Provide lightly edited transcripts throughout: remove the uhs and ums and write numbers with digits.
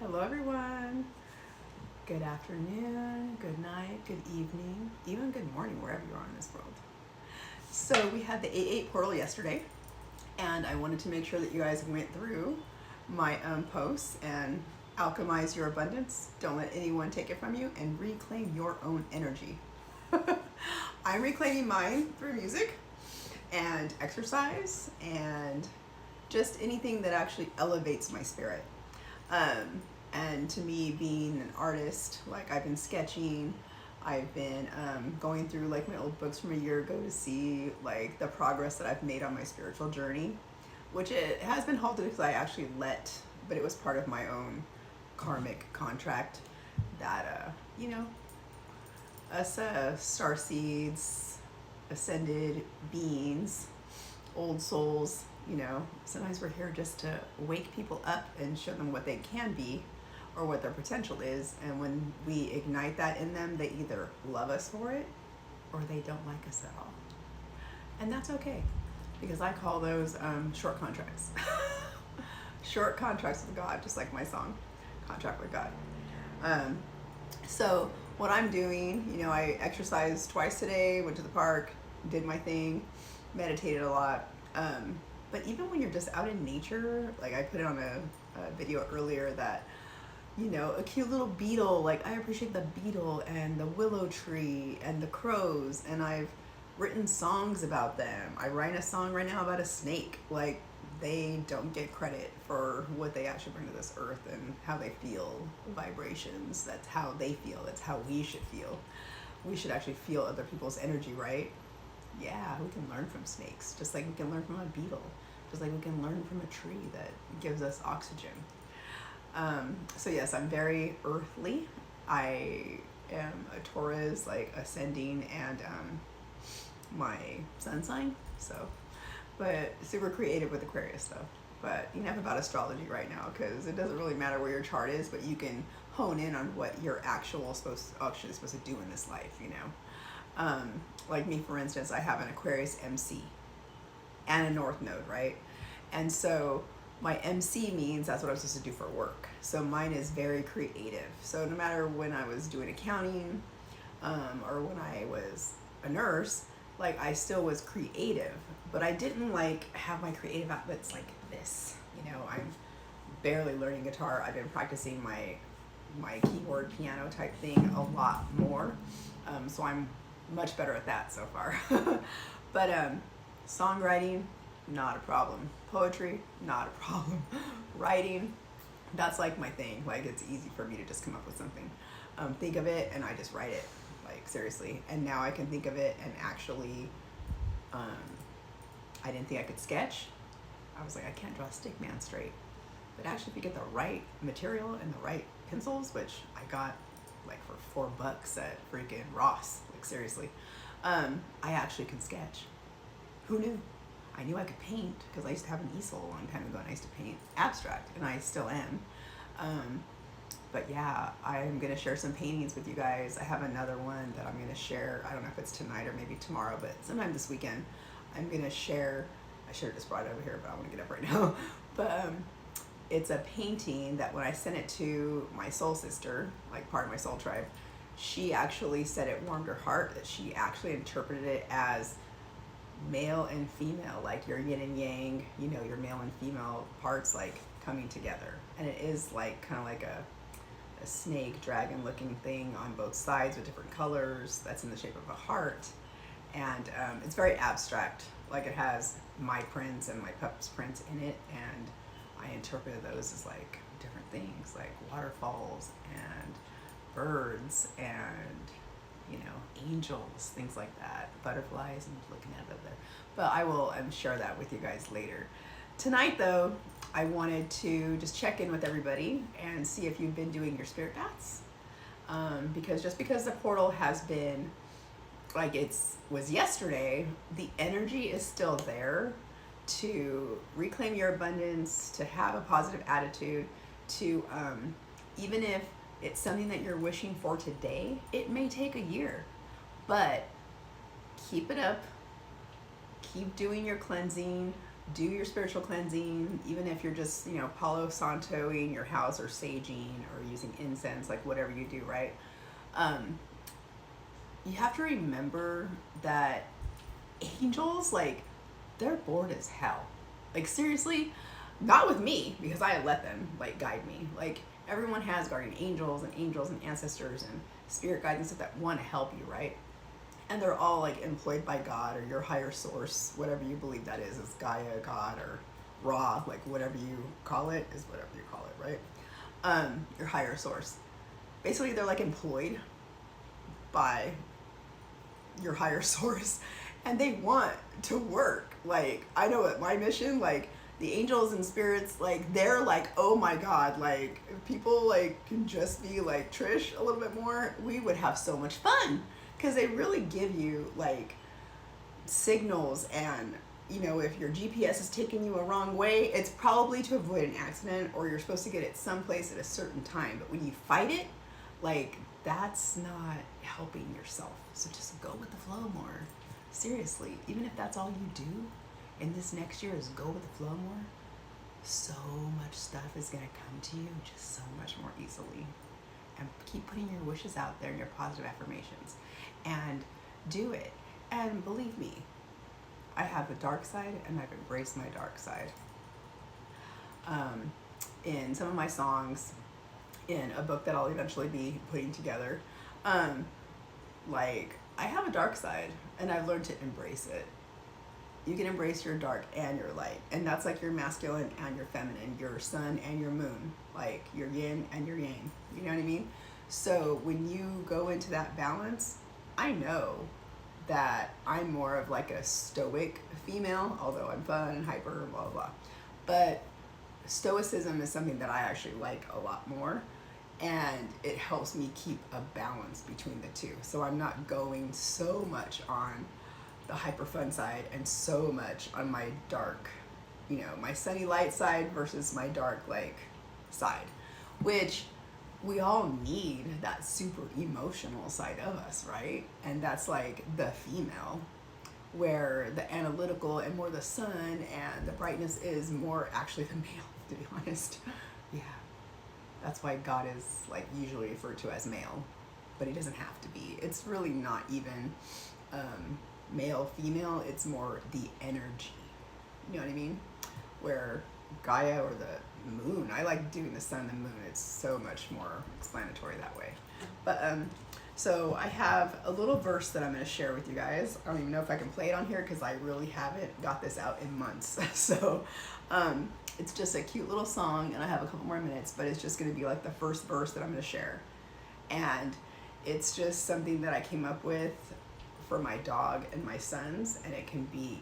Hello, everyone. Good afternoon, good night, good evening, even good morning, wherever you are in this world. So, we had the 8-8 portal yesterday, and I wanted to make sure that you guys went through my posts and alchemize your abundance. Don't let anyone take it from you and reclaim your own energy. I'm reclaiming mine through music and exercise and just anything that actually elevates my spirit. Um, and to me, being an artist, like I've been sketching, I've been going through like my old books from a year ago to see like the progress that I've made on my spiritual journey, which it has been halted because I actually but it was part of my own karmic contract that, us star seeds, ascended beings, old souls, sometimes we're here just to wake people up and show them what they can be or what their potential is. And when we ignite that in them, they either love us for it or they don't like us at all. And that's okay because I call those short contracts. Short contracts with God, just like my song, Contract with God. Um, so, what I'm doing, I exercised twice today, went to the park, did my thing, meditated a lot. But even when you're just out in nature, like I put it on a video earlier that, a cute little beetle, like I appreciate the beetle and the willow tree and the crows, and I've written songs about them. I write a song right now about a snake. Like, they don't get credit for what they actually bring to this earth and how they feel vibrations. That's how they feel. That's how we should feel. We should actually feel other people's energy, right? Yeah, we can learn from snakes, just like we can learn from a beetle, just like we can learn from a tree that gives us oxygen. So yes, I'm very earthly. I am a Taurus, like ascending, and my sun sign. So, but super creative with Aquarius though. But enough about astrology right now because it doesn't really matter where your chart is, but you can hone in on what you're actually supposed to do in this life. Like me, for instance, I have an Aquarius MC and a North Node, right? And so my MC means that's what I'm supposed to do for work. So mine is very creative. So no matter when I was doing accounting or when I was a nurse, like I still was creative, but I didn't like have my creative outlets like this. I'm barely learning guitar. I've been practicing my keyboard piano type thing a lot more. So I'm much better at that so far. But songwriting, not a problem. Poetry, not a problem. Writing, that's like my thing. Like it's easy for me to just come up with something. Think of it and I just write it. Like seriously. And now I can think of it and actually, I didn't think I could sketch. I was like, I can't draw a stick man straight. But actually, if you get the right material and the right pencils, which I got like for $4 at freaking Ross, like seriously, I actually can sketch. Who knew? I knew I could paint because I used to have an easel a long time ago and I used to paint abstract and I still am. But yeah, I'm gonna share some paintings with you guys. I have another one that I'm gonna share. I don't know if it's tonight or maybe tomorrow, but sometime this weekend, I'm gonna share. I should have just brought it over here, but I want to get up right now. But it's a painting that when I sent it to my soul sister, like part of my soul tribe, she actually said it warmed her heart that she actually interpreted it as male and female, like your yin and yang, your male and female parts like coming together. And it is like kind of like a snake dragon looking thing on both sides with different colors that's in the shape of a heart. And it's very abstract, like it has my prints and my pup's prints in it, and I interpreted those as like different things like waterfalls and birds and angels, things like that, butterflies. I'm looking at it over there, but I will share that with you guys later. Tonight though, I wanted to just check in with everybody and see if you've been doing your spirit paths, because just because the portal has been like was yesterday, the energy is still there to reclaim your abundance, to have a positive attitude, to even if it's something that you're wishing for today, it may take a year, but keep it up, keep doing your cleansing, do your spiritual cleansing, even if you're just, Palo Santoing your house or saging or using incense, like whatever you do, right? Um, you have to remember that angels, like, they're bored as hell. Like, seriously, not with me, because I let them, like, guide me. Like, everyone has guardian angels and ancestors and spirit guides and stuff that want to help you, right? And they're all, like, employed by God or your higher source, whatever you believe that is Gaia, God, or Ra, like, whatever you call it, is whatever you call it, right? Your higher source. Basically, they're, like, employed by your higher source, and they want to work. Like, I know at my mission, like, the angels and spirits, like, they're like, oh my god, like, if people, like, can just be like Trish a little bit more, we would have so much fun, because they really give you, like, signals. And if your GPS is taking you a wrong way, it's probably to avoid an accident, or you're supposed to get it someplace at a certain time. But when you fight it, like, that's not helping yourself. So just go with the flow more. Seriously, even if that's all you do in this next year is go with the flow more, so much stuff is going to come to you just so much more easily. And keep putting your wishes out there and your positive affirmations, and do it. And believe me, I have a dark side, and I've embraced my dark side. In some of my songs, in a book that I'll eventually be putting together, like, I have a dark side, and I've learned to embrace it. You can embrace your dark and your light, and that's like your masculine and your feminine, your sun and your moon, like your yin and your yang. You know what I mean? So when you go into that balance, I know that I'm more of like a stoic female, although I'm fun and hyper and blah, blah, blah. But stoicism is something that I actually like a lot more, and it helps me keep a balance between the two. So I'm not going so much on the hyper fun side and so much on my dark, my sunny light side versus my dark, like, side, which we all need that super emotional side of us, right? And that's like the female, where the analytical and more the sun and the brightness is more actually the male, to be honest. Yeah. That's why God is, like, usually referred to as male, but he doesn't have to be. It's really not even male, female. It's more the energy. You know what I mean? Where Gaia or the moon, I like doing the sun and the moon. It's so much more explanatory that way. But so I have a little verse that I'm going to share with you guys. I don't even know if I can play it on here because I really haven't got this out in months. So it's just a cute little song, and I have a couple more minutes, but it's just going to be like the first verse that I'm going to share. And it's just something that I came up with for my dog and my sons, and it can be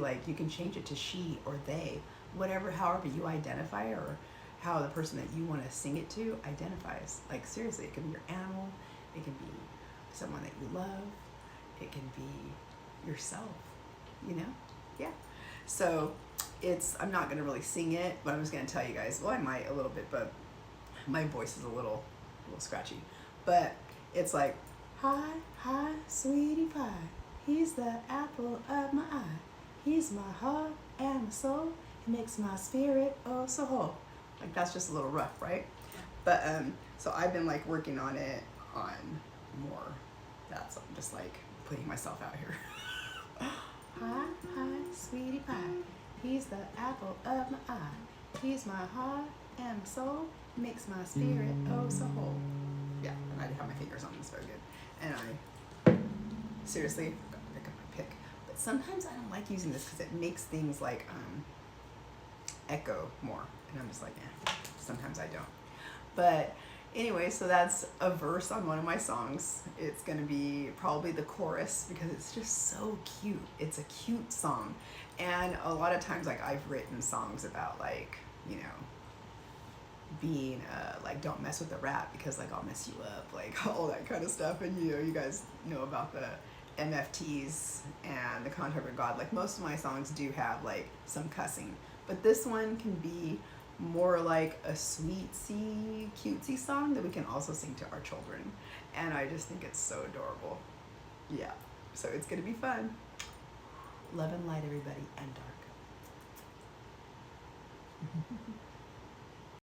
like, you can change it to she or they, whatever, however you identify, or how the person that you want to sing it to identifies. Like, seriously, it can be your animal, it can be someone that you love, it can be yourself, yeah. So I'm not going to really sing it, but I'm just going to tell you guys, well, I might a little bit, but my voice is a little scratchy. But it's like, hi, sweetie pie, he's the apple of my eye, he's my heart and my soul, he makes my spirit oh so whole. Like, that's just a little rough, right? But so I've been, like, working on it on more. That's, I'm just, like, putting myself out here. Hi, sweetie pie, he's the apple of my eye, he's my heart and my soul, makes my spirit oh so whole. Yeah, and I have my fingers on this very good. And I seriously gotta pick up my pick. But sometimes I don't like using this because it makes things like echo more. And I'm just like, sometimes I don't. But anyway, so that's a verse on one of my songs. It's gonna be probably the chorus because it's just so cute. It's a cute song. And a lot of times, like, I've written songs about, like, being like, don't mess with the rap because, like, I'll mess you up, like, all that kind of stuff. And you guys know about the MFTs and the Contact with God. Like, most of my songs do have, like, some cussing, but this one can be more like a sweetsy, cutesy song that we can also sing to our children. And I just think it's so adorable. Yeah, so it's gonna be fun. Love and light, everybody, and dark.